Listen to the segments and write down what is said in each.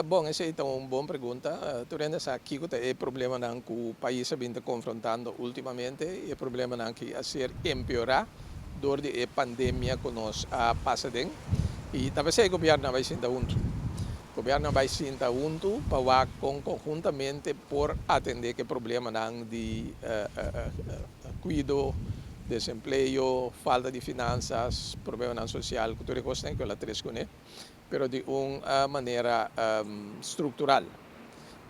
Bom, essa é então uma boa pergunta. Tu ainda sabe que é problema não que o país vem confrontando ultimamente e o problema não que a ser empeorar dor de pandemia que nós passamos e talvez o governo vai sentar junto. O governo vai sentar junto para conjuntamente por atender que problema não de cuido, desemprego, falta de finanças, problema não social, que tudo isso tem que ela três com pero de uma maneira estrutural.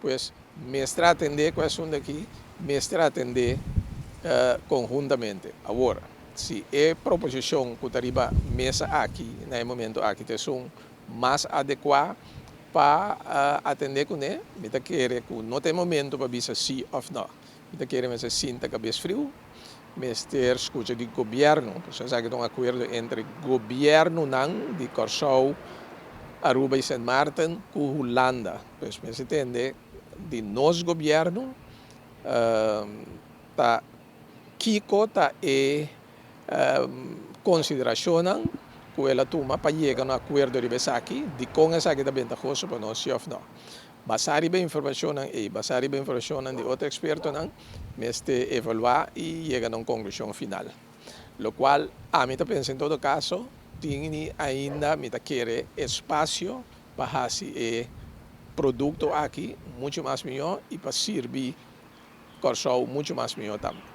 Pues, mestre atender questão daqui, mestre atender conjuntamente. Agora, se é proposição que arriba mesa aqui, no momento aqui, tem mais adequada para atender com ele, me querer que não tem momento para dizer sim ou não. Me querer mas sinta cabeça frio, mas ter escuta de governo, porque sabe que é um acordo entre governo não de Corsou, Aruba e Sint Maarten com Holanda. Pues me entende de nosso governo tá Kiko tá consideração que ela toma para chegar no acordo de Besaki, de com essa que está ventajoso para nós, sim ou não. Basari bem informação basari bem informação de outro experto mas te evaluar e chegar a uma conclusão final. Lo qual, a mim penso em todo caso, tem ainda me querer espaço para fazer produto aqui muito mais melhor e para servir Corsol muito mais melhor também.